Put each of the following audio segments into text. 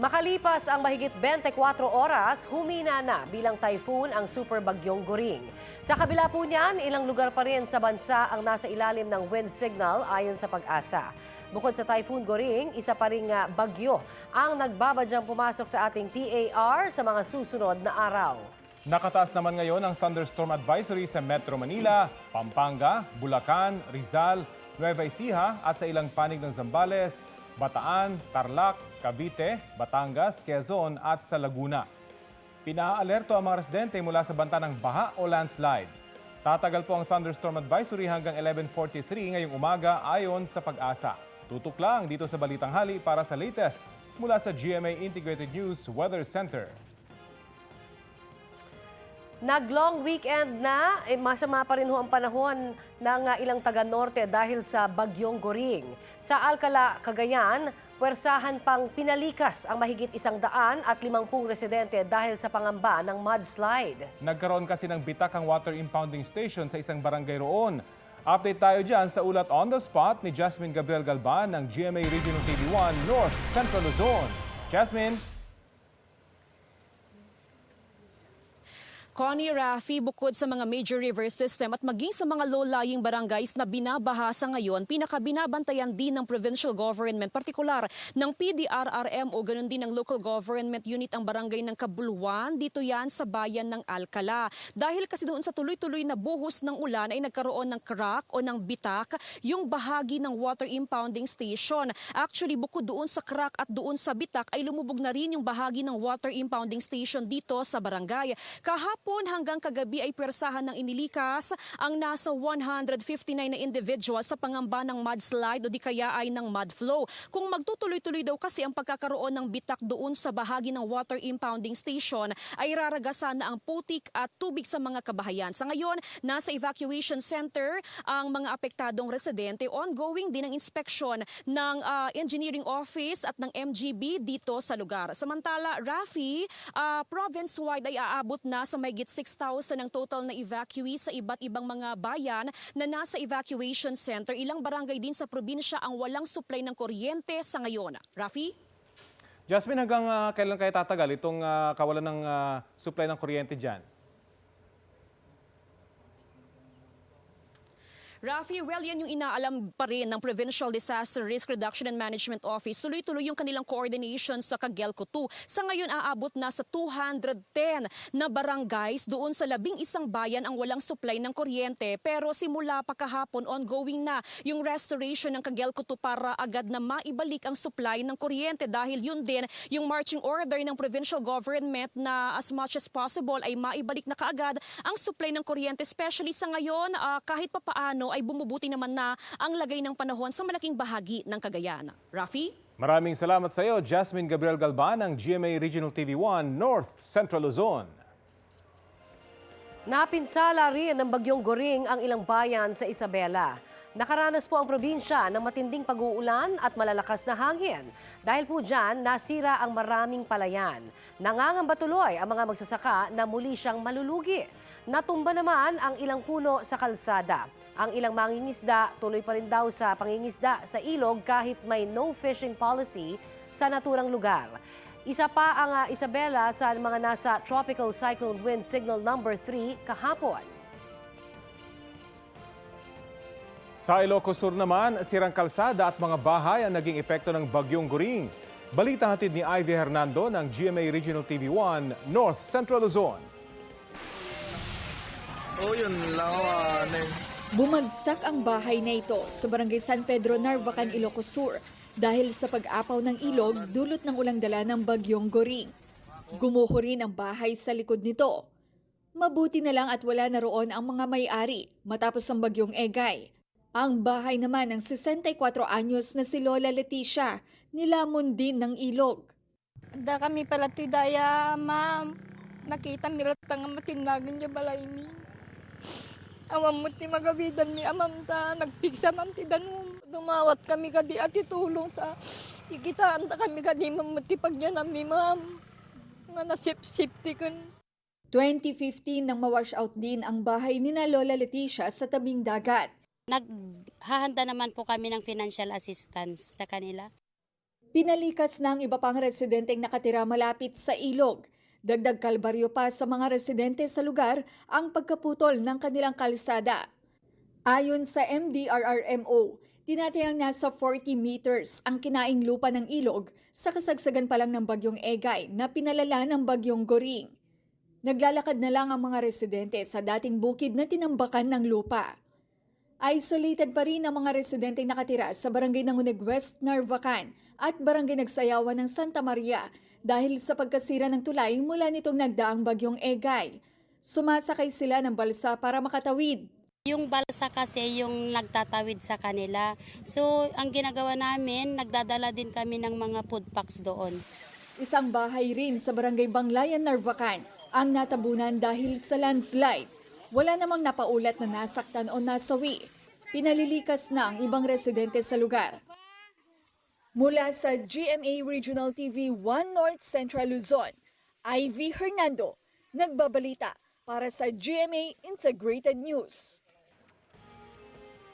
Makalipas ang mahigit 24 oras, humina na bilang typhoon ang super bagyong Goring. Sa kabila po niyan, ilang lugar pa rin sa bansa ang nasa ilalim ng wind signal ayon sa Pag-asa. Bukod sa Typhoon Goring, isa pa ring bagyo ang nagbabadyang pumasok sa ating PAR sa mga susunod na araw. Nakataas naman ngayon ang thunderstorm advisory sa Metro Manila, Pampanga, Bulacan, Rizal, Nueva Ecija at sa ilang panig ng Zambales, Bataan, Tarlac, Cavite, Batangas, Quezon at sa Laguna. Pinaalerto ang mga residente mula sa banta ng baha o landslide. Tatagal po ang thunderstorm advisory hanggang 11:43 ngayong umaga ayon sa Pag-asa. Tutok lang dito sa Balitang Hali para sa latest mula sa GMA Integrated News Weather Center. Nag-long weekend na, masama pa rin ho ang panahon ng ilang taga-norte dahil sa bagyong Goring. Sa Alcala, Cagayan, puwersahan pang pinalikas ang mahigit 150 residente dahil sa pangamba ng mudslide. Nagkaroon kasi ng bitak ang water impounding station sa isang barangay roon. Update tayo dyan sa ulat on the spot ni Jasmine Gabriel Galban ng GMA Regional TV1 North Central Luzon. Jasmine? Connie, Rafi, bukod sa mga major river system at maging sa mga low-lying barangays na binabaha sa ngayon, pinakabinabantayan din ng provincial government, partikular ng PDRRM o ganun din ng local government unit ang barangay ng Kabuluan. Dito yan sa bayan ng Alcala. Dahil kasi doon sa tuloy-tuloy na buhos ng ulan ay nagkaroon ng crack o ng bitak yung bahagi ng water impounding station. Actually, bukod doon sa crack at doon sa bitak ay lumubog na rin yung bahagi ng water impounding station dito sa barangay. Kahapon hanggang kagabi ay pwersahan ng inilikas ang nasa 159 na individual sa pangamba ng mudslide o di kaya ay ng mud flow. Kung magtutuloy-tuloy daw kasi ang pagkakaroon ng bitak doon sa bahagi ng water impounding station ay raragasan na ang putik at tubig sa mga kabahayan. Sa ngayon, nasa evacuation center ang mga apektadong residente. Ongoing din ang inspeksyon ng engineering office at ng MGB dito sa lugar. Samantala, Rafi, province-wide ay aabot na sa mahigit 6,000 ang total na evacuees sa iba't ibang mga bayan na nasa evacuation center. Ilang barangay din sa probinsya ang walang supply ng kuryente sa ngayon. Rafi? Jasmine, hanggang kailan kayo tatagal itong kawalan ng supply ng kuryente dyan? Rafi, well, yan yung inaalam pa rin ng Provincial Disaster Risk Reduction and Management Office. Tuloy-tuloy yung kanilang coordination sa Cogelco 2. Sa ngayon, aabot na sa 210 na barangays doon sa 11 bayan ang walang supply ng kuryente. Pero simula pa kahapon, ongoing na yung restoration ng Cogelco 2 para agad na maibalik ang supply ng kuryente dahil yun din yung marching order ng provincial government na as much as possible ay maibalik na kaagad ang supply ng kuryente. Especially sa ngayon, kahit papaano ay bumubuti naman na ang lagay ng panahon sa malaking bahagi ng Cagayan. Rafi? Maraming salamat sa iyo, Jasmine Gabriel Galban ng GMA Regional TV1 North Central Luzon. Napinsala rin ng bagyong Goring ang ilang bayan sa Isabela. Nakaranas po ang probinsya ng matinding pag-uulan at malalakas na hangin. Dahil po dyan, nasira ang maraming palayan. Nangangamba tuloy ang mga magsasaka na muli siyang malulugi. Natumba naman ang ilang puno sa kalsada. Ang ilang mangingisda tuloy pa rin daw sa pangingisda sa ilog kahit may no fishing policy sa naturang lugar. Isa pa ang Isabela sa mga nasa Tropical Cyclone Wind Signal number 3 kahapon. Sa Ilocos Sur naman, sirang kalsada at mga bahay ang naging epekto ng bagyong Goring. Balita hatid ni Ivy Hernando ng GMA Regional TV1 North Central Luzon. Yun lang. Bumagsak ang bahay na ito sa Barangay San Pedro, Narvacan, Ilocos Sur dahil sa pag-apaw ng ilog dulot ng ulang dala ng bagyong Goring. Gumuho rin ang bahay sa likod nito. Mabuti na lang at wala na roon ang mga may-ari matapos ang bagyong Egay. Ang bahay naman ng 64 anyos na si Lola Leticia nilamon din ng ilog. Da kami pala tidaya, ma'am. Nakita miratang matinagin niya balay mi. Awam ti magabidan mi amam ta, nagpigsa mam ti danum. Dumawat kami kadi at itulong ta. Ikitaan ta kami kadi mamuti pagyan nami, ma'am. Nga nasip-sipti kan. 2015 nang ma-wash out din ang bahay ni na Lola Leticia sa tabing dagat. Naghahanda naman po kami ng financial assistance sa kanila. Pinalikas ng iba pang residenteng nakatira malapit sa ilog. Dagdag kalbaryo pa sa mga residente sa lugar ang pagkaputol ng kanilang kalsada. Ayon sa MDRRMO, tinatayang nasa 40 meters ang kinaing lupa ng ilog sa kasagsagan pa lang ng bagyong Egay na pinalala ng bagyong Goring. Naglalakad na lang ang mga residente sa dating bukid na tinambakan ng lupa. Isolated pa rin ang mga residente nakatira sa barangay Nangunig West, Narvacan at barangay Nagsayawan ng Santa Maria dahil sa pagkasira ng tulay mula nitong nagdaang bagyong Egay. Sumasakay sila ng balsa para makatawid. Yung balsa kasi yung nagtatawid sa kanila. So, ang ginagawa namin, nagdadala din kami ng mga food packs doon. Isang bahay rin sa barangay Banglayan, Narvacan ang natabunan dahil sa landslide. Wala namang napaulat na nasaktan o nasawi. Pinalilikas na ang ibang residente sa lugar. Mula sa GMA Regional TV 1 North Central Luzon, Ivy Hernando, nagbabalita para sa GMA Integrated News.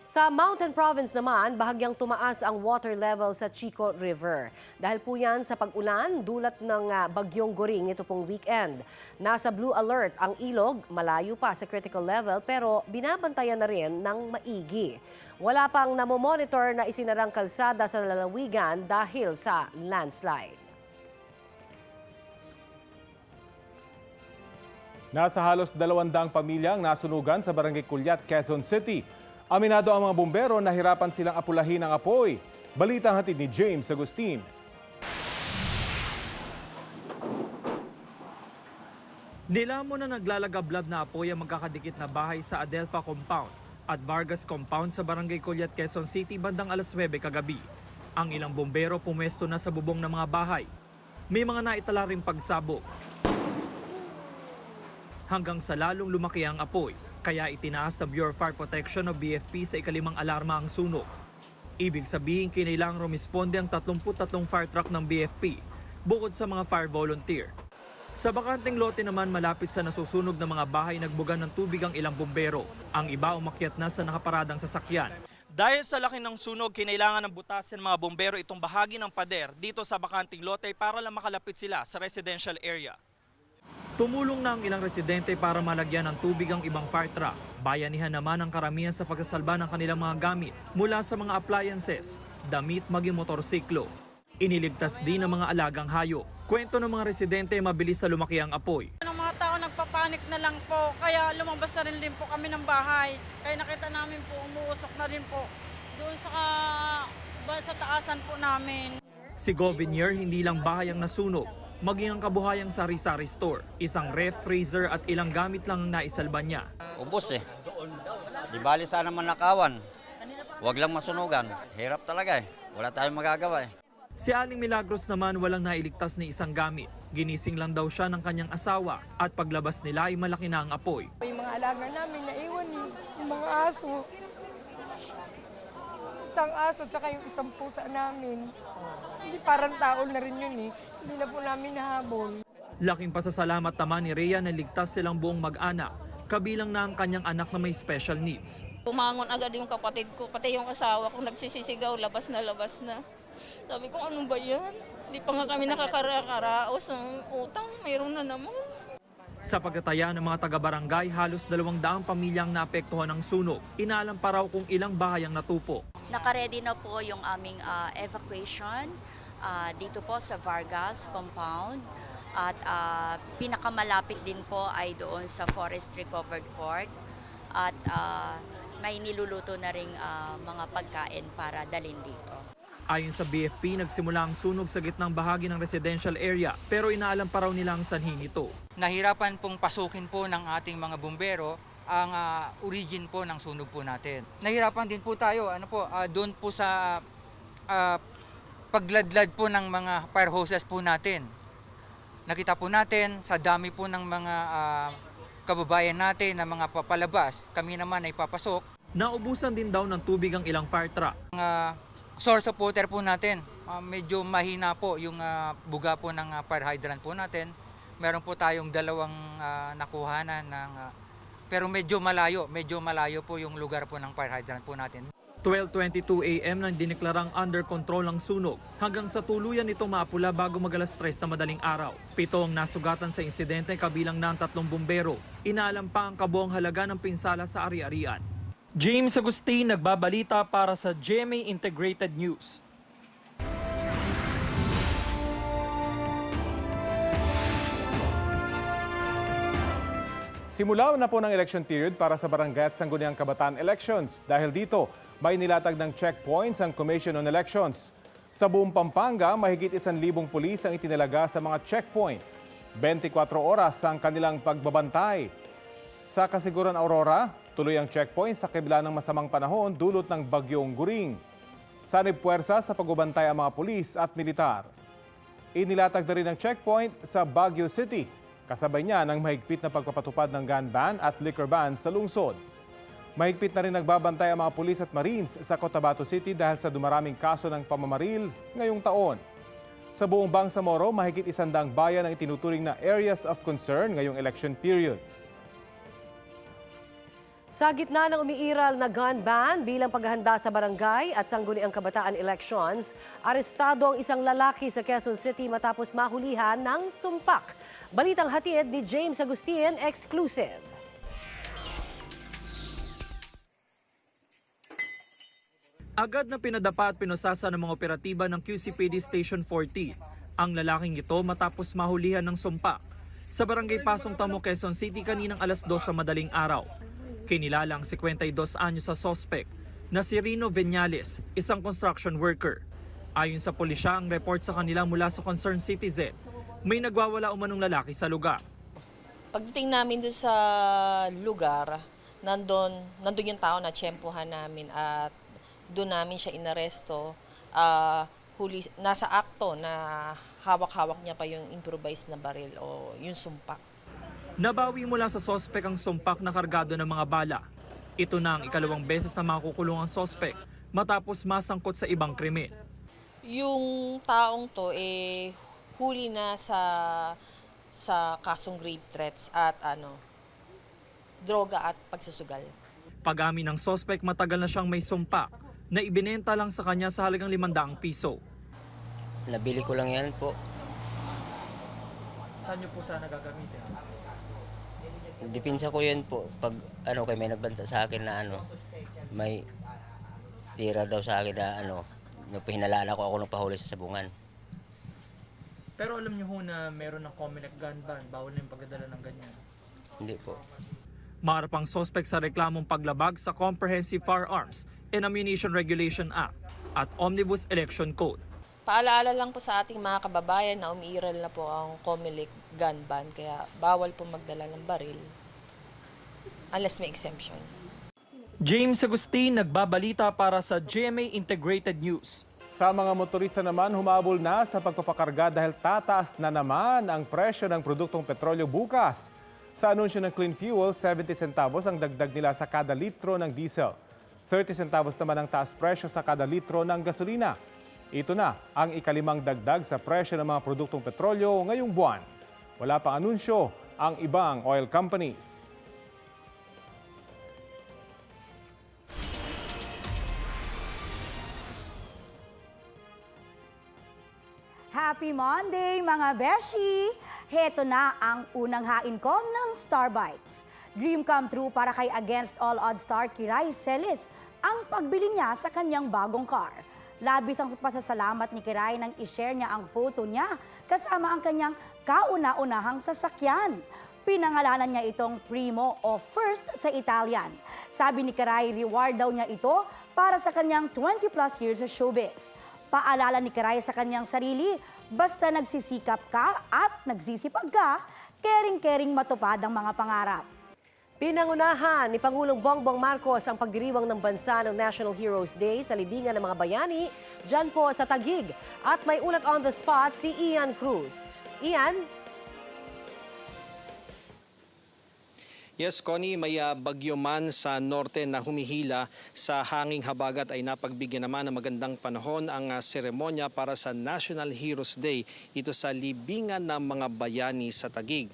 Sa Mountain Province naman, bahagyang tumaas ang water level sa Chico River. Dahil po yan sa pag-ulan, dulat ng bagyong Goring ito pong weekend. Nasa blue alert ang ilog, malayo pa sa critical level pero binabantayan na rin ng maigi. Wala pang namomonitor na isinarang kalsada sa lalawigan dahil sa landslide. Nasa halos 200 pamilyang nasunugan sa Barangay Culiat, Quezon City. Aminado ang mga bumbero na hirapan silang apulahin ang apoy. Balitang hatid ni James Agustin. Nilamon na naglalagablab na apoy ang magkakadikit na bahay sa Adelpha Compound at Vargas Compound sa Barangay Culiat, Quezon City bandang alas 9 kagabi. Ang ilang bumbero pumesto na sa bubong ng mga bahay. May mga naitala ring pagsabog. Hanggang sa lalong lumaki ang apoy, kaya itinaas sa Bureau of Fire Protection o BFP sa ikalimang alarma ang sunog. Ibig sabihin kinailangang rumisponde ang 33 fire truck ng BFP bukod sa mga fire volunteer. Sa bakanteng lote naman malapit sa nasusunog na mga bahay nagbugan ng tubig ang ilang bumbero. Ang iba umakyat na sa nakaparadang sasakyan. Dahil sa laki ng sunog, kinailangan ng butasin mga bombero itong bahagi ng pader dito sa bakanting lote para lang makalapit sila sa residential area. Tumulong na ang ilang residente para malagyan ng tubig ang ibang fire truck. Bayanihan naman ang karamihan sa pagkasalba ng kanilang mga gamit mula sa mga appliances, damit maging motorsiklo. Iniligtas din ang mga alagang hayop. Kwento ng mga residente mabilis sa lumaki ang apoy. Ang mga tao nagpapanik na lang po, kaya lumabas na rin po kami ng bahay. Kaya nakita namin po, umuusok na rin po doon sa taasan po namin. Si Govinier, hindi lang bahay ang nasunog, maging ang kabuhayang sari-sari store. Isang ref, freezer at ilang gamit lang ang naisalba niya. Ubos eh. Di bali sana manakawan. Huwag lang masunugan. Hirap talaga eh. Wala tayong magagawa eh. Si Aling Milagros naman walang nailigtas ni isang gamit. Ginising lang daw siya ng kanyang asawa at paglabas nila ay malaki na ang apoy. Yung mga alaga namin naiwan yung mga aso. Isang aso tsaka yung isang pusa namin. Hindi parang tao na rin yun eh. Hindi na po namin nahabol. Laking pasasalamat naman ni Rhea na ligtas silang buong mag-anak, kabilang na ang kanyang anak na may special needs. Bumangon agad yung kapatid ko, pati yung asawa ko nagsisisigaw, labas na labas na. Sabi ko, ano ba yan? Hindi pa nga kami nakakaraos ng utang, mayroon na naman. Sa pagtataya ng mga taga-barangay, halos 200 pamilyang naapektuhan ng sunog. Inaalam pa raw kung ilang bahay ang natupo. Nakaredy na po yung aming evacuation dito po sa Vargas Compound. At pinakamalapit din po ay doon sa Forestry Covered Court. At may niluluto na ring mga pagkain para dalhin dito. Ayon sa BFP, nagsimula ang sunog sa gitnang bahagi ng residential area pero inaalam pa raw nila ang sanhi nito. Nahirapan pong pasukin po ng ating mga bumbero ang origin po ng sunog po natin. Nahirapan din po tayo doon po sa pagladlad po ng mga fire hoses po natin. Nakita po natin sa dami po ng mga kababayan natin na mga papalabas, kami naman ay papasok. Naubusan din daw ng tubig ang ilang fire truck. Source of water po natin, medyo mahina po yung buga po ng fire hydrant po natin. Meron po tayong 2 nakuhanan ng pero medyo malayo po yung lugar po ng fire hydrant po natin. 12:22 a.m. nang dineklarang under control ang sunog hanggang sa tuluyan itong maapula bago mag-alas 3 na madaling araw. 7 ang nasugatan sa insidente kabilang ng 3 bumbero. Inaalam pa ang kabuang halaga ng pinsala sa ari-arian. James Agustin nagbabalita para sa GMA Integrated News. Simula na po ng election period para sa Barangay at Sangguniang Kabataan elections. Dahil dito, may nilatag ng checkpoints ang Commission on Elections. Sa buong Pampanga, mahigit 1,000 pulis ang itinalaga sa mga checkpoint. 24 oras ang kanilang pagbabantay. Sa Kasiguran Aurora, tuloy ang checkpoint sa kabila ng masamang panahon dulot ng bagyong Goring. Sanib puwersa sa pagbabantay ang mga pulis at militar. Inilatag na rin ang checkpoint sa Baguio City. Kasabay niya ng mahigpit na pagpapatupad ng gun ban at liquor ban sa lungsod. Mahigpit na rin nagbabantay ang mga pulis at marines sa Cotabato City dahil sa dumaraming kaso ng pamamaril ngayong taon. Sa buong Bangsamoro, mahigit 100 bayan ang itinuturing na areas of concern ngayong election period. Sa gitna ng umiiral na gun ban bilang paghahanda sa barangay at sangguniang kabataan elections, arestado ang isang lalaki sa Quezon City matapos mahulihan ng sumpak. Balitang hatid ni James Agustin, exclusive. Agad na pinadapa at pinusasa ng mga operatiba ng QCPD Station 14 ang lalaking ito matapos mahulihan ng sumpak sa barangay Pasong Tamo, Quezon City kaninang alas 2 sa madaling araw. Kinilala ang 52 anyos sa suspect na si Rino Viñales, isang construction worker. Ayon sa pulisya, ang report sa kanila mula sa concerned citizen, may nagwawala umanong lalaki sa lugar. Pagdating namin doon sa lugar, nandun yung tao na tiyempohan namin at doon namin siya inaresto. Nasa akto na hawak-hawak niya pa yung improvised na baril o yung sumpak. Nabawi mula sa sospek ang sumpak na kargado ng mga bala. Ito na ang ikalawang beses na makukulong ang sospek matapos masangkot sa ibang krimen. Yung taong to huli na sa kasong grave threats at droga at pagsusugal. Pag-amin ng sospek, matagal na siyang may sumpak na ibinenta lang sa kanya sa halagang 500 piso. Nabili ko lang yan po. Saan niyo po sana gagamitin? Dipinsa ko yun po. Pag kay may nagbanta sa akin na may tira daw sa akin na hinalala ko ako nung pahuli sa sabungan. Pero alam niyo ho na meron ng Comelec gun ban, bawal na yung pagdadala ng ganyan. Hindi po. Maharap ang sospek sa reklamong paglabag sa Comprehensive Firearms and Ammunition Regulation Act at Omnibus Election Code. Paalaala lang po sa ating mga kababayan na umiiral na po ang Comelec gun ban, kaya bawal po magdala ng baril unless may exemption. James Agustin nagbabalita para sa GMA Integrated News. Sa mga motorista naman, humabol na sa pagpapakarga dahil tataas na naman ang presyo ng produktong petrolyo bukas. Sa anunsyo ng Clean Fuel, 70 centavos ang dagdag nila sa kada litro ng diesel. 30 centavos naman ang taas presyo sa kada litro ng gasolina. Ito na ang ikalimang dagdag sa presyo ng mga produktong petrolyo ngayong buwan. Wala pang anunsyo ang ibang oil companies. Happy Monday mga beshi! Heto na ang unang hain ko ng Star Bites. Dream come true para kay Against All Odds star Kiray Celis ang pagbili niya sa kanyang bagong car. Labis ang pasasalamat ni Kiray nang i-share niya ang photo niya kasama ang kanyang kauna-unahang sasakyan. Pinangalanan niya itong Primo o First sa Italian. Sabi ni Kiray, reward daw niya ito para sa kanyang 20+ years sa showbiz. Paalala ni Kiray sa kanyang sarili, basta nagsisikap ka at nagsisipag ka, kering-kering matupad ang mga pangarap. Pinangunahan ni Pangulong Bongbong Marcos ang pagdiriwang ng bansa ng National Heroes Day sa libingan ng mga bayani dyan po sa Taguig. At may ulat on the spot si Ian Cruz. Ian? Yes, Connie, may bagyo man sa norte na humihila sa hanging habagat ay napagbigyan naman ng magandang panahon ang seremonya para sa National Heroes Day ito sa libingan ng mga bayani sa Taguig.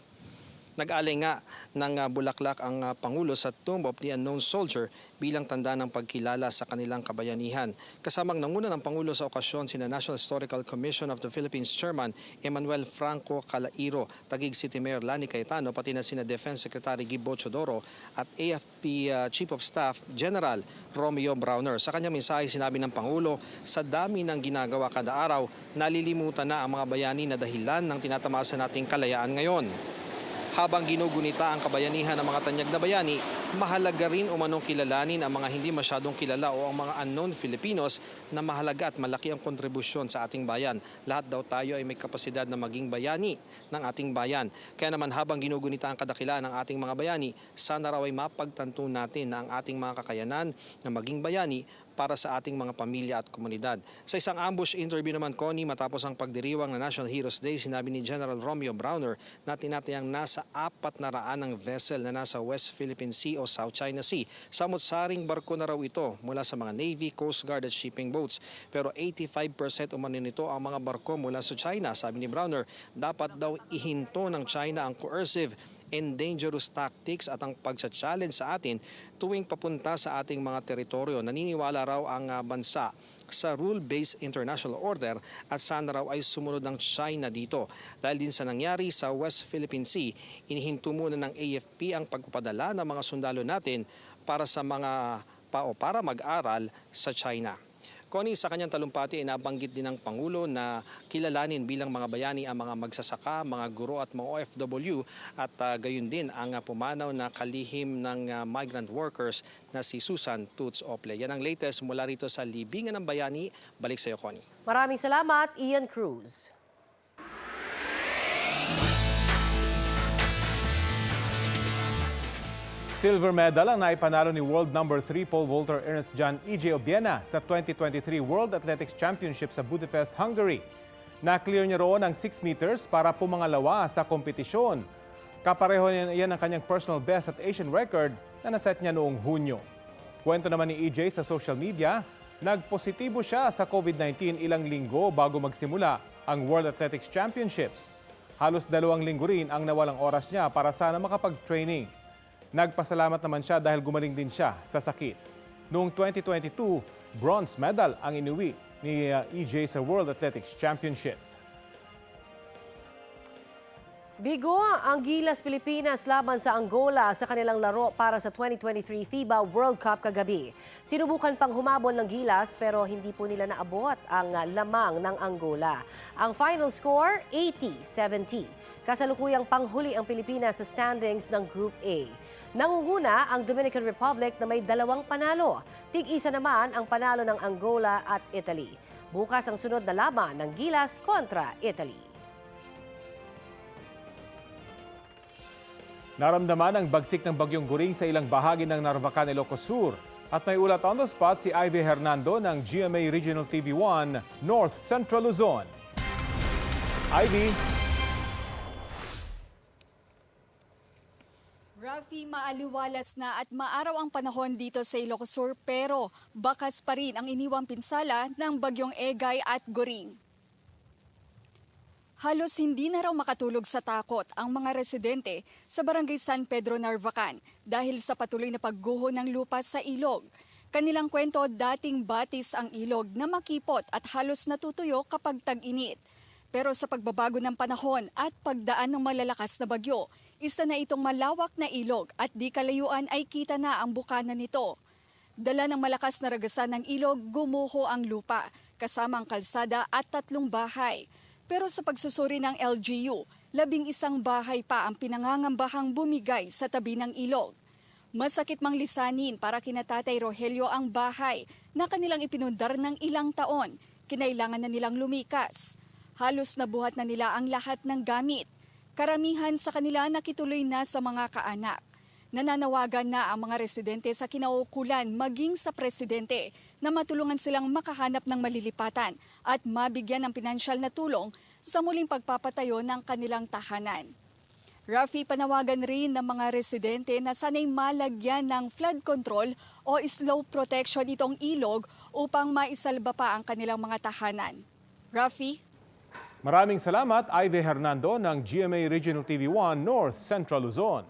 Nag-alay nga ng bulaklak ang Pangulo sa Tomb of the Unknown Soldier bilang tanda ng pagkilala sa kanilang kabayanihan. Kasamang nanguna ng Pangulo sa okasyon sina National Historical Commission of the Philippines Chairman Emmanuel Franco Calairo, Taguig City Mayor Lani Cayetano, pati na sina Defense Secretary Gibo Chodoro at AFP Chief of Staff General Romeo Browner. Sa kanyang mensahe sinabi ng Pangulo, sa dami ng ginagawa kada araw, nalilimutan na ang mga bayani na dahilan ng tinatamasan nating kalayaan ngayon. Habang ginugunita ang kabayanihan ng mga tanyag na bayani, mahalaga rin umanong kilalanin ang mga hindi masyadong kilala o ang mga unknown Filipinos na mahalaga at malaki ang kontribusyon sa ating bayan. Lahat daw tayo ay may kapasidad na maging bayani ng ating bayan. Kaya naman habang ginugunita ang kadakilaan ng ating mga bayani, sana raw ay mapagtanto natin na ang ating mga kakayanan na maging bayani para sa ating mga pamilya at komunidad. Sa isang ambush interview naman, Connie, matapos ang pagdiriwang ng National Heroes Day, sinabi ni General Romeo Browner na tinatayang nasa 400 ng vessel na nasa West Philippine Sea o South China Sea. Samot-saring barko na raw ito mula sa mga Navy, Coast Guard at shipping boats. Pero 85% umano nito ang mga barko mula sa China. Sabi ni Browner, dapat daw ihinto ng China ang coercive and dangerous tactics at ang pagsa-challenge sa atin tuwing papunta sa ating mga teritoryo. Naniniwala raw ang bansa sa rule-based international order at sana raw ay sumunod ng China dito. Dahil din sa nangyari sa West Philippine Sea, inihinto muna ng AFP ang pagpapadala ng mga sundalo natin para para mag-aral sa China. Connie, sa kanyang talumpati ay nabanggit din ng Pangulo na kilalanin bilang mga bayani ang mga magsasaka, mga guro at mga OFW at gayon din ang pumanaw na kalihim ng migrant workers na si Susan Toots Ople. Yan ang latest mula rito sa Libingan ng Bayani. Balik sa iyo, Connie. Maraming salamat, Ian Cruz. Silver medal ang naipanalo ni world number 3 pole vaulter Ernest John E.J. Obiena sa 2023 World Athletics Championship sa Budapest, Hungary. Na-clear niya roon ang 6 meters para pumangalawa sa kompetisyon. Kapareho yan ang kanyang personal best at Asian record na naset niya noong Hunyo. Kwento naman ni E.J. sa social media, nagpositibo siya sa COVID-19 ilang linggo bago magsimula ang World Athletics Championships. Halos 2 linggo rin ang nawalang oras niya para sana makapag-training. Nagpasalamat naman siya dahil gumaling din siya sa sakit. Noong 2022, bronze medal ang inuwi ni EJ sa World Athletics Championship. Bigo ang Gilas Pilipinas laban sa Angola sa kanilang laro para sa 2023 FIBA World Cup kagabi. Sinubukan pang humabol ng Gilas pero hindi po nila naabot ang lamang ng Angola. Ang final score, 80-70. Kasalukuyang panghuli ang Pilipinas sa standings ng Group A. Nangunguna ang Dominican Republic na may 2 panalo. Tig-isa naman ang panalo ng Angola at Italy. Bukas ang sunod na laban ng Gilas kontra Italy. Naramdaman ang bagsik ng bagyong Goring sa ilang bahagi ng Narvacan, Ilocos Sur. At may ulat on the spot si Ivy Hernando ng GMA Regional TV1 North Central Luzon. Ivy. Rafi, maaliwalas na at maaraw ang panahon dito sa Ilocos Sur pero bakas pa rin ang iniwang pinsala ng bagyong Egay at Goring. Halos hindi na raw makatulog sa takot ang mga residente sa Barangay San Pedro, Narvacan dahil sa patuloy na pagguho ng lupa sa ilog. Kanilang kwento, dating batis ang ilog na makipot at halos natutuyo kapag tag-init. Pero sa pagbabago ng panahon at pagdaan ng malalakas na bagyo, isa na itong malawak na ilog at di kalayuan ay kita na ang bukana nito. Dala ng malakas na ragasan ng ilog, gumuho ang lupa, kasama ang kalsada at 3 bahay. Pero sa pagsusuri ng LGU, 11 bahay pa ang pinangangambahang bumigay sa tabi ng ilog. Masakit mang lisanin para kina Tatay Rogelio ang bahay na kanilang ipinundar ng ilang taon. Kinailangan na nilang lumikas. Halos nabuhat na nila ang lahat ng gamit. Karamihan sa kanila nakituloy na sa mga kaanak. Nananawagan na ang mga residente sa kinaukulan maging sa presidente na matulungan silang makahanap ng malilipatan at mabigyan ng pinansyal na tulong sa muling pagpapatayo ng kanilang tahanan. Rafi, panawagan rin ng mga residente na sanay malagyan ng flood control o slow protection itong ilog upang maisalba pa ang kanilang mga tahanan. Rafi? Maraming salamat, Ivy Hernando ng GMA Regional TV 1 North Central Luzon.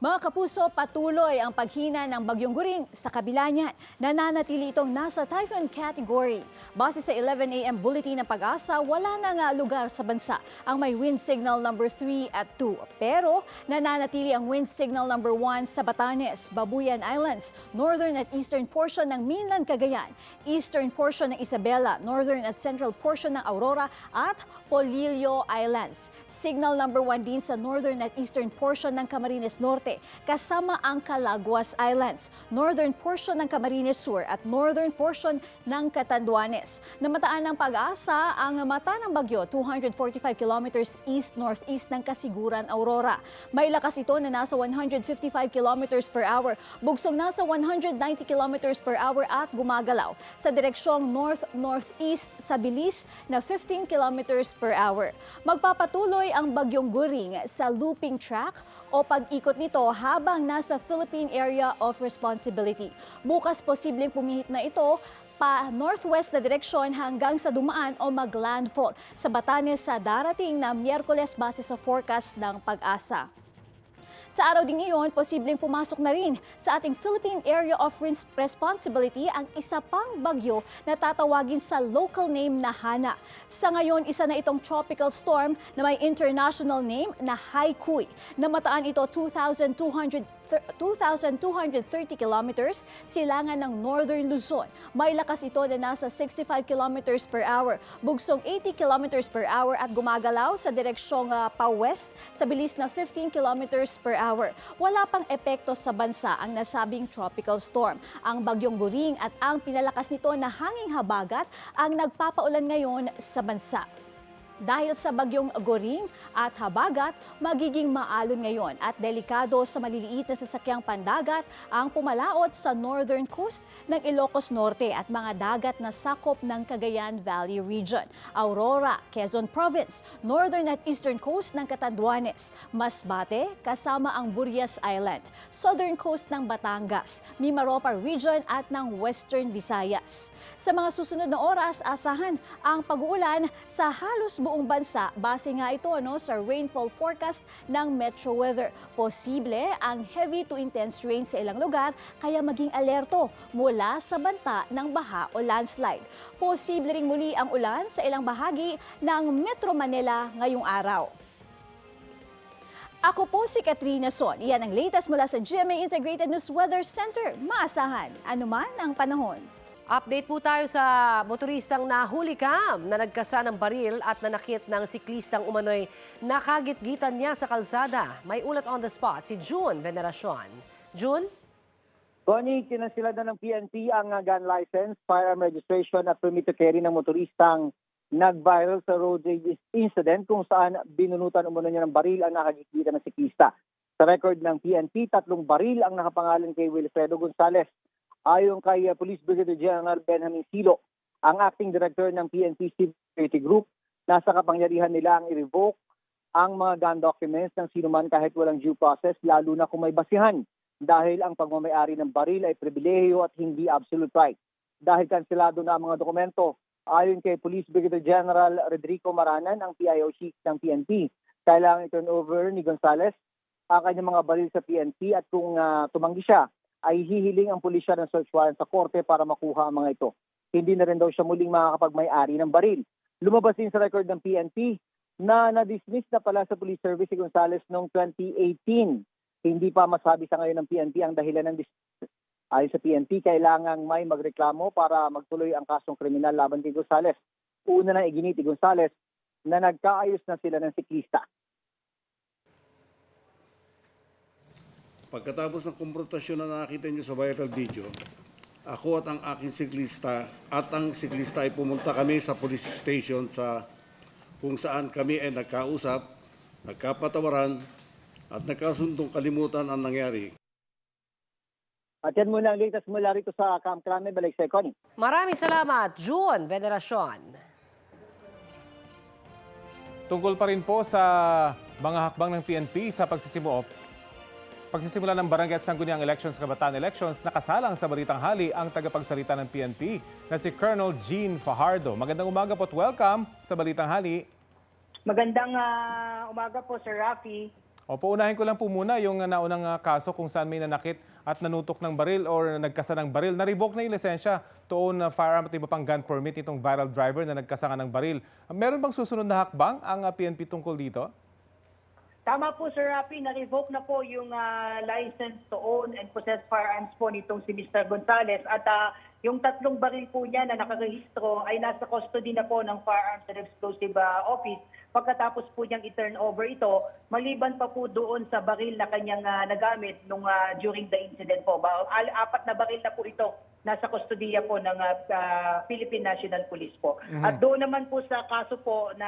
Mga kapuso, patuloy ang paghina ng Bagyong Goring. Sa kabila niyan, nananatili itong nasa typhoon category. Base sa 11 a.m. bulletin ng Pag-asa, wala na nga lugar sa bansa ang may wind signal number 3 at 2. Pero nananatili ang wind signal number 1 sa Batanes, Babuyan Islands, northern at eastern portion ng mainland Cagayan, eastern portion ng Isabela, northern at central portion ng Aurora at Polillo Islands. Signal number 1 din sa northern at eastern portion ng Camarines Norte, kasama ang Calaguas Islands, northern portion ng Camarines Sur at northern portion ng Catanduanes. Namataan ng Pag-asa ang mata ng bagyo 245 kilometers east-northeast ng Kasiguran, Aurora. May lakas ito na nasa 155 kilometers per hour, bugsong nasa 190 kilometers per hour at gumagalaw sa direksyong north-northeast sa bilis na 15 kilometers per hour. Magpapatuloy ang Bagyong Goring sa looping track o pag-ikot nito habang nasa Philippine Area of Responsibility. Bukas posibleng pumihit na ito pa northwest na direksyon hanggang sa dumaan o mag-landfall sa Batanes sa darating na Miyerkules base sa forecast ng Pag-asa. Sa araw din ngayon, posibleng pumasok na rin sa ating Philippine Area of Responsibility ang isa pang bagyo na tatawagin sa local name na Hana. Sa ngayon, isa na itong tropical storm na may international name na Haikui. Namataan ito 2,230 kilometers silangan ng Northern Luzon. May lakas ito na nasa 65 kilometers per hour, bugsong 80 kilometers per hour at gumagalaw sa direksyong pa-west sa bilis na 15 kilometers per hour. Wala pang epekto sa bansa ang nasabing tropical storm. Ang Bagyong Goring at ang pinalakas nito na hanging habagat ang nagpapaulan ngayon sa bansa. Dahil sa Bagyong Goring at habagat, magiging maalon ngayon at delikado sa maliliit na sasakyang pandagat ang pumalaot sa northern coast ng Ilocos Norte at mga dagat na sakop ng Cagayan Valley Region, Aurora, Quezon Province, northern at eastern coast ng Catanduanes, Masbate, kasama ang Burias Island, southern coast ng Batangas, Mimaropa Region at ng Western Visayas. Sa mga susunod na oras, asahan ang pag-uulan sa halos buong bansa. Base nga ito sa rainfall forecast ng Metro Weather. Posible ang heavy to intense rain sa ilang lugar, kaya maging alerto mula sa banta ng baha o landslide. Posible ring muli ang ulan sa ilang bahagi ng Metro Manila ngayong araw. Ako po si Katrina Son. Iyan ang latest mula sa GMA Integrated News Weather Center. Maasahan anuman ang panahon. Update po tayo sa motoristang nahulikam na nagkasa ng baril at nanakit ng siklistang umano'y nakagitgitan niya sa kalsada. May ulat on the spot si June Veneracion. June? Connie, kinansilad na ng PNP ang gun license, firearm registration at permit to carry ng motoristang nag-viral sa road rage incident kung saan binunutan umano niya ng baril ang nakagitgitan ng siklista. Sa record ng PNP, 3 baril ang nakapangalan kay Wilfredo Gonzales. Ayon kay Police Brigadier General Benjamin Silo, ang acting director ng PNP Security Group, nasa kapangyarihan nila ang i-revoke ang mga gun documents ng sinuman kahit walang due process, lalo na kung may basihan, dahil ang pagmamayari ng baril ay pribilehiyo at hindi absolute right. Dahil kanselado na ang mga dokumento, ayon kay Police Brigadier General Rodrigo Maranan, ang PIO chief ng PNP, kailangan i-turn over ni Gonzales ang kanyang mga baril sa PNP at kung tumanggi siya, ay hihiling ang pulisya ng search warrant sa korte para makuha ang mga ito. Hindi na rin daw siya muling makakapagmay-ari ng baril. Lumabas din sa record ng PNP na na-dismiss na pala sa police service si Gonzales noong 2018. Hindi pa masabi sa ngayon ng PNP ang dahilan ng dismiss. Ayon sa PNP, kailangang may magreklamo para magtuloy ang kasong kriminal laban kay Gonzales. Una na iginiti Gonzales na nagkaayos na sila ng siklista. Pagkatapos ng komprontasyon na nakita nyo sa viral video, ako at ang aking siklista ay pumunta kami sa police station kung saan kami ay nagkausap, nagkapatawaran at nagkasundong kalimutan ang nangyari. At yan muna ang latest mula rito sa Camp Crame, balik sa Connie. Maraming salamat, June Veneracion. Tungkol pa rin po sa mga hakbang ng PNP sa pagsisimuop pagsisimula ng Barangay at Sangguniang Elections, Kabataan Elections, nakasalang sa Balitang Hali ang tagapagsalita ng PNP na si Colonel Jean Fajardo. Magandang umaga po at welcome sa Balitang Hali. Magandang umaga po, Sir Rafi. Opo, unahin ko lang po muna yung naunang kaso kung saan may nanakit at nanutok ng baril or nagkasa ng baril. Na-revoke na yung lisensya to own firearm at iba pang gun permit itong viral driver na nagkasa ng baril. Meron bang susunod na hakbang ang PNP tungkol dito? Tama po, Sir Rafi, na-revoke na po yung license to own and possess firearms po nitong si Mr. Gonzales. At yung 3 baril po niya na nakarehistro ay nasa custody na po ng Firearms and Explosive Office. Pagkatapos po niyang i-turn over ito, maliban pa po doon sa baril na kanyang nagamit nung during the incident po. 4 na baril na po ito nasa kustodiya po ng Philippine National Police po. At doon naman po sa kaso po na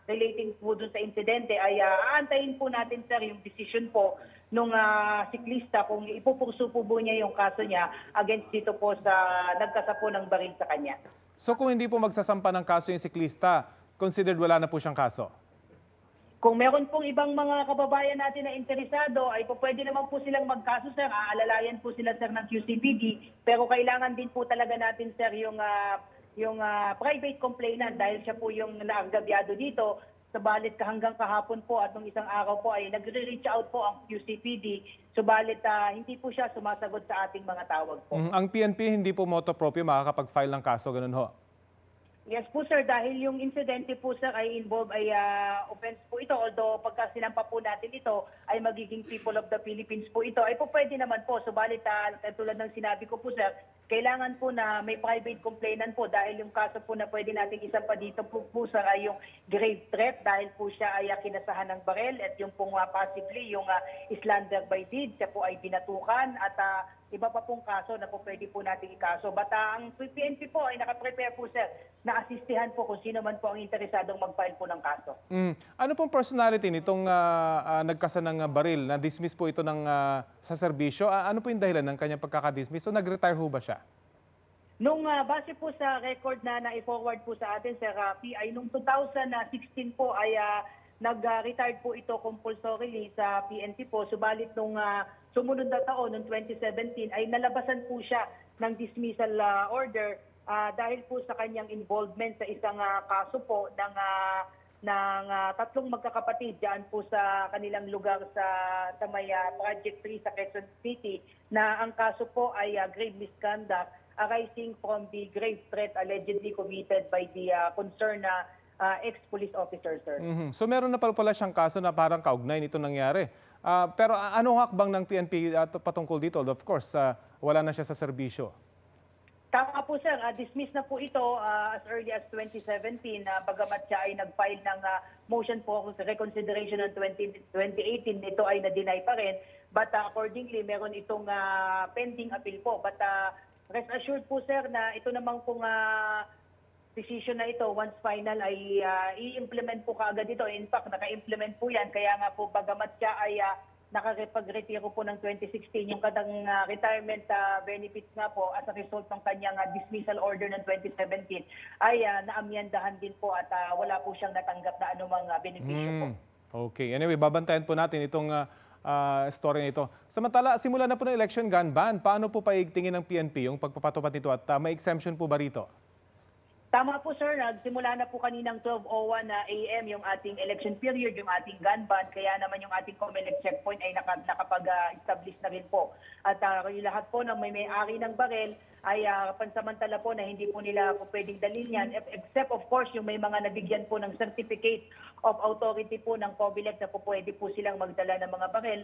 relating po doon sa insidente ay aantayin po natin, sir, yung decision po nung siklista kung ipupursu po niya yung kaso niya against dito po sa nagkasa po ng baril sa kanya. So kung hindi po magsasampa ng kaso yung siklista, considered wala na po siyang kaso? Kung meron pong ibang mga kababayan natin na interesado, ay po pwede naman po silang magkaso, sir. Aalalayan po sila, sir, ng QCPD. Pero kailangan din po talaga natin, sir, yung private complainant dahil siya po yung naagabyado dito. Subalit hanggang kahapon po at nung isang araw po ay nagre-reach out po ang QCPD. Subalit hindi po siya sumasagot sa ating mga tawag po. Ang PNP hindi po motu proprio makakapag-file ng kaso, ganun ho? Yes po, sir, dahil yung insidente po, sir, ay involved ay offense po ito. Although pagka sinampa po natin ito ay magiging people of the Philippines po ito, ay po pwede naman po. Subalit tulad ng sinabi ko po, sir, kailangan po na may private complainant po dahil yung kaso po na pwede natin isampa dito po, sir, ay yung grave threat dahil po siya ay kinasahan ng barel at yung pong possibly yung slander by deed, siya po ay binatukan at iba pa pong kaso na po pwede po natin ikaso. But ang PNP po ay nakaprepare po, sir, na asistihan po kung sino man po ang interesadong mag-file po ng kaso. Ano pong personality nitong nagkasa ng baril? Na-dismiss po ito sa serbisyo. Ano po yung dahilan ng kanyang pagkakadismiss? So nag-retire ho ba siya? Nung base po sa record na na-forward po sa atin, Sir Rafi, ay nung 2016 po ay nag-retired po ito compulsorily sa PNP po. Subalit nung sumunod na taon, noong 2017, ay nalabasan po siya ng dismissal order dahil po sa kanyang involvement sa isang kaso po ng 3 magkakapatid diyan po sa kanilang lugar sa may Project 3 sa Quezon City na ang kaso po ay grave misconduct arising from the grave threat allegedly committed by the concerned ex-police officer, sir. So meron na pala siyang kaso na parang kaugnay nito nangyari. Pero anong hakbang ng PNP patungkol dito? Of course, wala na siya sa serbisyo. Tama po, sir. Dismiss na po ito as early as 2017 bagamat siya ay nag-file ng motion for reconsideration ng 2018. Ito ay na-deny pa rin. But accordingly, meron itong pending appeal po. But rest assured po, sir, na ito namang pong decision na ito, once final, ay i-implement po kaagad ito. In fact, naka-implement po yan. Kaya nga po, bagamat siya ay nakapag-retiro po ng 2016, yung kadang retirement benefits nga po as a result ng kanyang dismissal order ng 2017, ay naamyandahan din po at wala po siyang natanggap na anumang benepisyo po. Okay. Anyway, babantayan po natin itong story na ito. Samantala, simula na po ng election gun ban. Paano po paigtingin ng PNP yung pagpapatupad nito at may exemption po ba rito? Tama po, sir. Nagsimula na po kaninang 12:01 AM yung ating election period, yung ating gun ban. Kaya naman yung ating COMELEC checkpoint ay nakapag-establish na rin po. At yung lahat po ng may-ari ng barel ay pansamantala po na hindi po nila po pwedeng dalhin yan. Except of course yung may mga nabigyan po ng certificate of authority po ng COMELEC na po pwede po silang magdala ng mga barel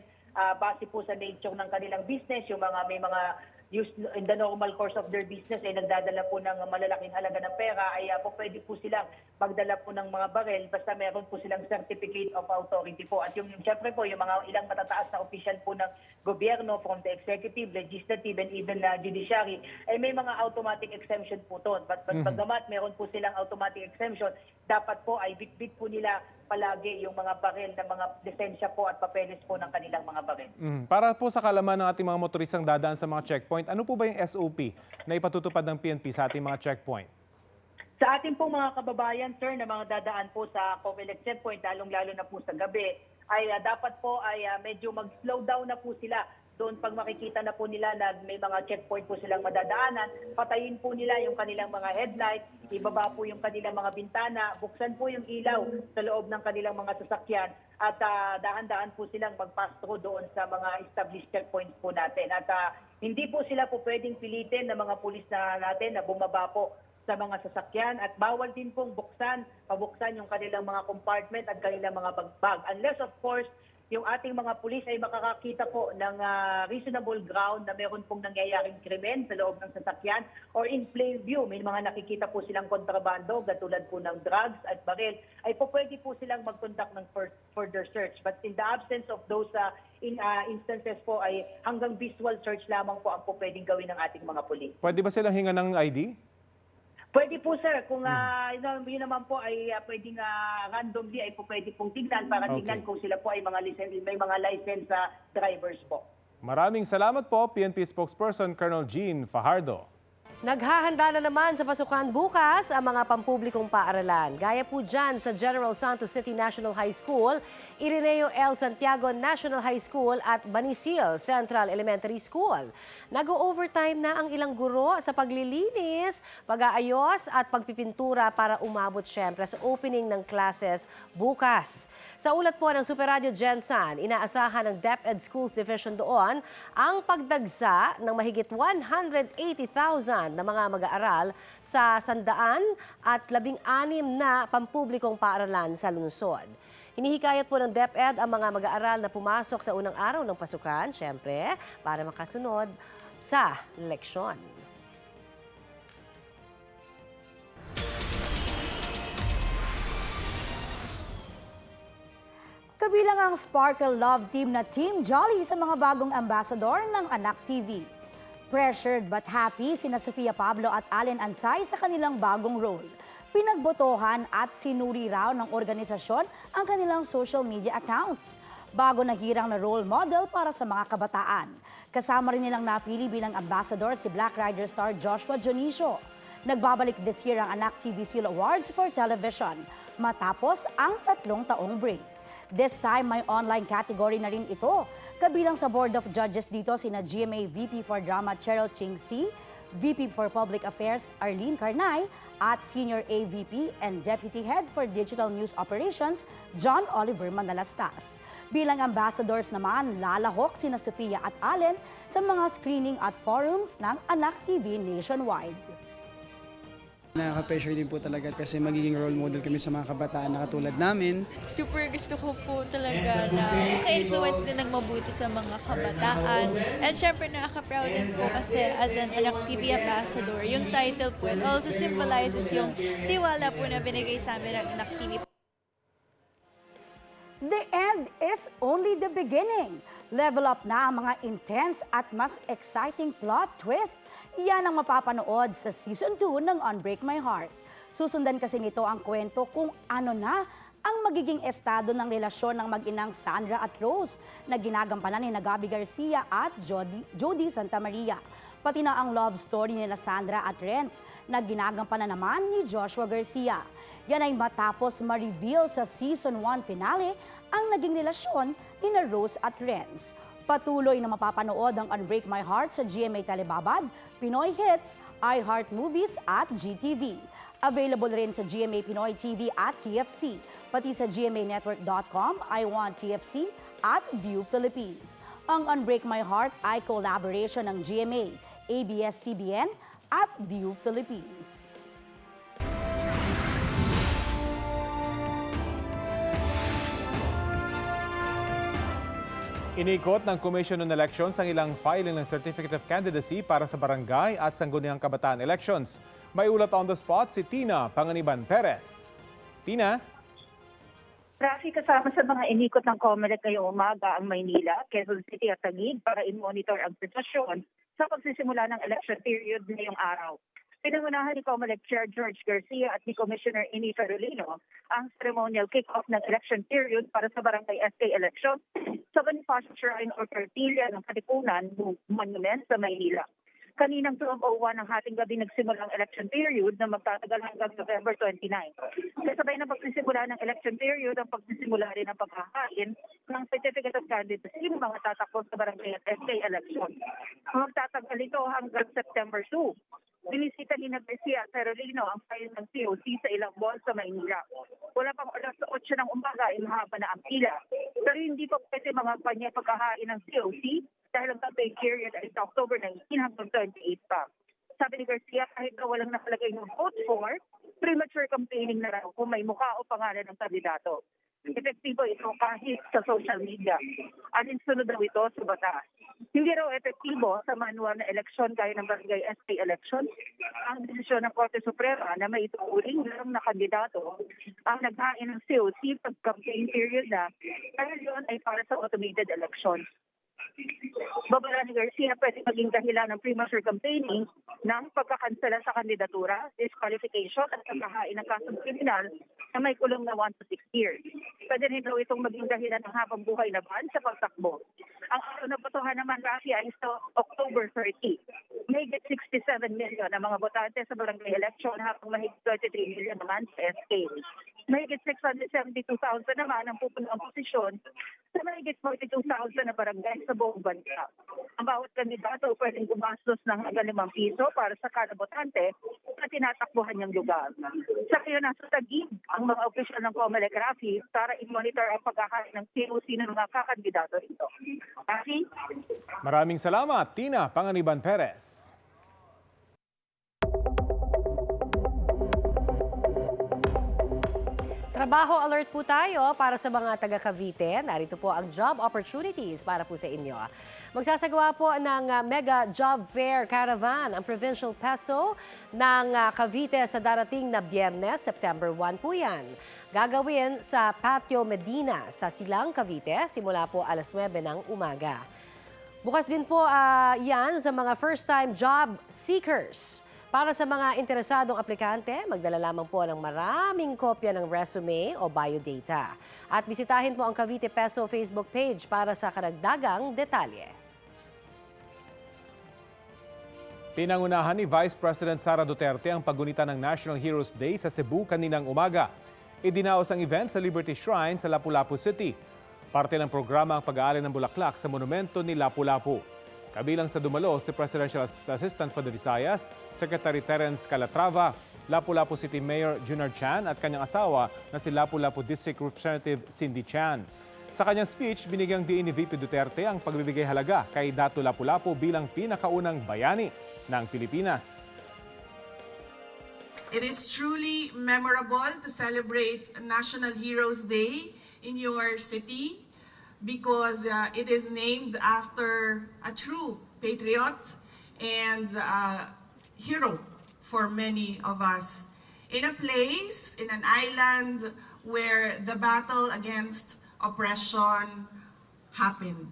base po sa nature ng kanilang business. Yung may mga use in the normal course of their business ay nagdadala po ng malalaking halaga ng pera ay po pwede po silang magdala po ng mga barel basta meron po silang certificate of authority po. At yung syempre po yung mga ilang matataas na opisyal po ng gobyerno from the executive, legislative and even judiciary ay may mga automatic exemption po to. But bagamat meron po silang automatic exemption, dapat po ay bitbit po nila palagi yung mga barel na mga lisensya po at papeles po ng kanilang mga barel. Para po sa kalaman ng ating mga motoristang dadaan sa mga checkpoint, ano po ba yung SOP na ipatutupad ng PNP sa ating mga checkpoint? Sa ating pong mga kababayan, sir, na mga dadaan po sa COMELEC checkpoint, lalong-lalo na po sa gabi, ay dapat po ay medyo mag-slow down na po sila. Doon pag makikita na po nila na may mga checkpoint po silang madadaanan, patayin po nila yung kanilang mga headlight, ibaba po yung kanilang mga bintana, buksan po yung ilaw sa loob ng kanilang mga sasakyan at dahan-dahan po silang mag-pass through doon sa mga established checkpoints po natin. At hindi po sila po pwedeng pilitin ng mga pulis na natin na bumaba po sa mga sasakyan at bawal din pong pabuksan yung kanilang mga compartment at kanilang mga bag. Unless of course, yung ating mga pulis ay makakakita po ng reasonable ground na meron pong nangyayaring krimen sa loob ng sasakyan or in plain view, may mga nakikita po silang kontrabando, katulad po ng drugs at baril, ay po pwede po silang mag-conduct ng further search. But in the absence of those instances po ay hanggang visual search lamang po ang po pwedeng gawin ng ating mga pulis. Pwede ba silang hinga ng ID? Pwede po sir, kung yun naman po ay pwedeng randomly ay po pwede pong tignan para tignan kung sila po ay may mga license drivers po. Maraming salamat po, PNP spokesperson Colonel Jean Fajardo. Naghahanda na naman sa pasukan bukas ang mga pampublikong paaralan. Gaya po dyan sa General Santos City National High School, Ireneo L. Santiago National High School at Banisil Central Elementary School. Nag-overtime na ang ilang guro sa paglilinis, pag-aayos at pagpipintura para umabot syempre sa opening ng classes bukas. Sa ulat po ng Super Radio Gensan, inaasahan ng DepEd Schools Division doon ang pagdagsa ng mahigit 180,000 na mga mag-aaral sa 116 na pampublikong paaralan sa lungsod. Hinihikayat po ng DepEd ang mga mag-aaral na pumasok sa unang araw ng pasukan, syempre, para makasunod sa leksyon. Kabilang ang Sparkle Love Team na Team Jolly sa mga bagong ambassador ng Anak TV. Pressured but happy sina Sofia Pablo at Allen Ansay sa kanilang bagong role. Pinagbotohan at sinuri raw ng organisasyon ang kanilang social media accounts. Bago na hirang na role model para sa mga kabataan. Kasama rin nilang napili bilang ambassador si Black Rider star Joshua Jonicio. Nagbabalik this year ang Anak TV Seal Awards for Television matapos ang 3 taong break. This time, may online category na rin ito. Kabilang sa Board of Judges dito sina GMA VP for Drama Cheryl Ching Si, VP for Public Affairs Arlene Carnay, at Senior AVP and Deputy Head for Digital News Operations John Oliver Manalastas. Bilang ambassadors naman, lalahok sina Sofia at Allen sa mga screening at forums ng Anak TV nationwide. Nakaka-pressure din po talaga kasi magiging role model kami sa mga kabataan na katulad namin. Super gusto ko po talaga na maka-influence din ng mabuti sa mga kabataan. And syempre nakaka-proud din po kasi as an Anak TV ambassador, yung title po, it also symbolizes yung tiwala po na binigay sa amin ng Anak TV. The end is only the beginning. Level up na ang mga intense at mas exciting plot twist. Yan ang mapapanood sa Season 2 ng Unbreak My Heart. Susundan kasi nito ang kwento kung ano na ang magiging estado ng relasyon ng mag-inang Sandra at Rose na ginagampanan ni Gabi Garcia at Jody Santa Maria. Pati na ang love story nila Sandra at Renz na ginagampanan naman ni Joshua Garcia. Yan ay matapos ma-reveal sa Season 1 finale ang naging relasyon ni Rose at Renz. Patuloy na mapapanood ang Unbreak My Heart sa GMA Telebabad, Pinoy Hits, iHeart Movies at GTV. Available rin sa GMA Pinoy TV at TFC, pati sa gmanetwork.com, iWantTFC at View Philippines. Ang Unbreak My Heart ay collaboration ng GMA, ABS-CBN at View Philippines. Inikot ng Commission on Elections ang ilang filing ng Certificate of Candidacy para sa barangay at sangguniang kabataan elections. May ulat on the spot si Tina Panganiban Perez. Tina? Rafi, kasama sa mga inikot ng COMELEC ngayong umaga ang Maynila, Quezon City at Taguig para i-monitor ang sitwasyon sa pagsisimula ng election period ngayong araw. Pinangunahan ni COMELEC Chair George Garcia at ni Commissioner Amy Ferolino ang ceremonial kick-off ng election period para sa barangay SK election sa Bonifacio Shrine or Cartilla ng Katipunan Monument sa Maynila. Kaninang 12:01 ng hating gabi nagsimula ang election period na magtatagal hanggang November 29. Kasabay ng pagsisimula ng election period, ang pagsisimula rin ng paghahain ng Certificate of Candidacy ng mga tatakbo sa barangay at SK election. Magtatagal ito hanggang September 2. Binisita ni Garcia at Ferolino ang file ng COC sa ilang mall sa Maynila. Wala pang alas 8 ng umaga ay mahaba na ang pila. Pero hindi pa pwede mga kanya pagkahain ng COC dahil ang campaign period ay sa October 19 hanggang 28 pa. Sabi ni Garcia, kahit na walang nakalagay ng vote for, premature campaigning na raw kung may mukha o pangalan ng kandidato. Epektibo ito kahit sa social media. Alinsunod daw ito sa batas. Hindi raw epektibo sa manual na eleksyon gaya ng barangay SK election ang desisyon ng Korte Suprema na may ituuling lang na kandidato ang naghain ng COC pag-campaign period na dahil yun ay para sa automated election. Babala ni Garcia, pwede maging dahilan ng premature campaigning ng pagkakansela sa kandidatura, disqualification at pagkahain ng kasong kriminal na may kulong na 1 to 6 years. Pwede rin daw itong maging dahilan ng habang buhay na ban sa pagtakbo. Ang araw na botohan naman, Rafi, ay sa October 30. Mahigit 67 million ang mga botante sa barangay election habang mahigit 33 million naman sa SK. Mahigit 672,000 naman ang pupunang posisyon sa mahigit 42,000 na barangay sa buong bansa. Ang bawat kandidato pwedeng gumastos ng hanggang 5 piso para sa kada botante na tinatakbuhan niyang lugar. Sa kayo nasa Taguig, ang mga opisyal ng COMELEC, Rafi, para i-monitor ang pagkakain ng COC ng mga kakandidato ito. Rafi? Maraming salamat, Tina Panganiban Perez. Trabaho alert po tayo para sa mga taga Cavite. Narito po ang job opportunities para po sa inyo. Magsasagawa po ng Mega Job Fair Caravan ang Provincial Peso ng Cavite sa darating na Biyernes, September 1 po yan. Gagawin sa Patio Medina sa Silang, Cavite, simula po alas 9 ng umaga. Bukas din po yan sa mga first-time job seekers. Para sa mga interesadong aplikante, magdala lamang po ng maraming kopya ng resume o biodata. At bisitahin po ang Cavite Peso Facebook page para sa karagdagang detalye. Pinangunahan ni Vice President Sara Duterte ang paggunita ng National Heroes Day sa Cebu kaninang umaga. Idinaos ang event sa Liberty Shrine sa Lapu-Lapu City. Parte ng programa ang pag-aari ng bulaklak sa monumento ni Lapu-Lapu. Kabilang sa dumalo si Presidential Assistant for the Visayas, Secretary Terence Calatrava, Lapu-Lapu City Mayor Junar Chan at kanyang asawa na si Lapu-Lapu District Representative Cindy Chan. Sa kanyang speech, binigyang diin ni VP Duterte ang pagbibigay halaga kay Datu Lapu-Lapu bilang pinakaunang bayani ng Pilipinas. It is truly memorable to celebrate National Heroes Day in your city because it is named after a true patriot and hero for many of us. In a place, in an island where the battle against oppression happened.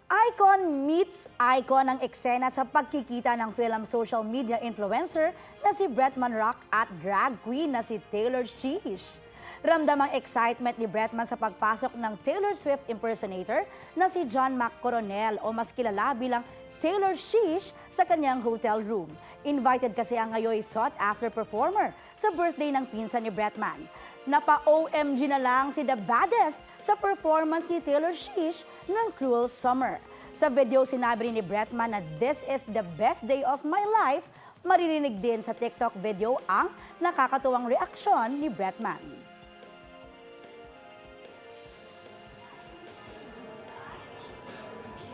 Icon meets icon ang eksena sa pagkikita ng film social media influencer na si Bretman Rock at drag queen na si Taylor Swift. Ramdam ang excitement ni Bretman sa pagpasok ng Taylor Swift impersonator na si John McCoronel o mas kilala bilang Taylor Swift sa kanyang hotel room. Invited kasi ang ngayoy sought-after performer sa birthday ng pinsan ni Bretman. Napa-OMG na lang si The Baddest sa performance ni Taylor Swift ng Cruel Summer. Sa video, sinabi ni Bretman na this is the best day of my life. Maririnig din sa TikTok video ang nakakatuwang reaksyon ni Bretman.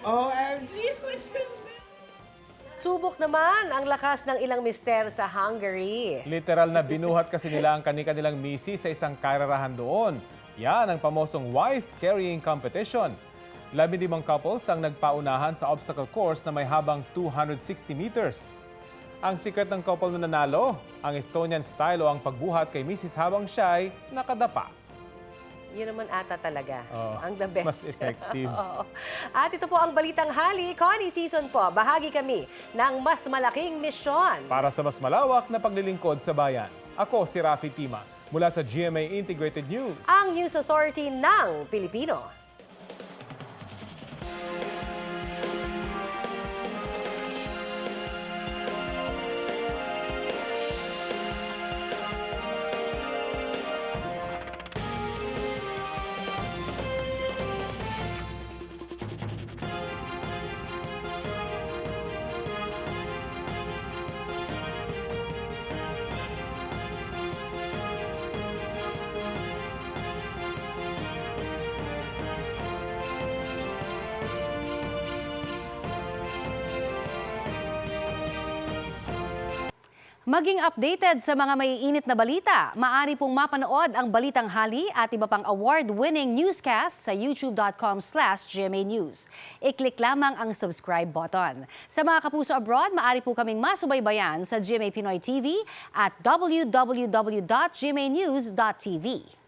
OMG! Subok naman ang lakas ng ilang mister sa Hungary. Literal na binuhat kasi nila ang kanilang misi sa isang karerahan doon. Yan ang pamosong wife-carrying competition. 15 couples ang nagpaunahan sa obstacle course na may habang 260 meters. Ang secret ng couple na nanalo, ang Estonian style o ang pagbuhat kay Mrs. habang siya'y nakadapa. Yun naman ata talaga. Ang the best. Mas effective. At ito po ang Balitang Hali, Connie Season po. Bahagi kami ng mas malaking misyon. Para sa mas malawak na paglilingkod sa bayan. Ako si Rafi Tima mula sa GMA Integrated News. Ang News Authority ng Pilipino. Maging updated sa mga maiinit na balita. Maaari pong mapanood ang Balitang Hali at iba pang award-winning newscast sa youtube.com/GMA News. I-click lamang ang subscribe button. Sa mga kapuso abroad, maaari po kaming masubaybayan sa GMA Pinoy TV at www.gmanews.tv.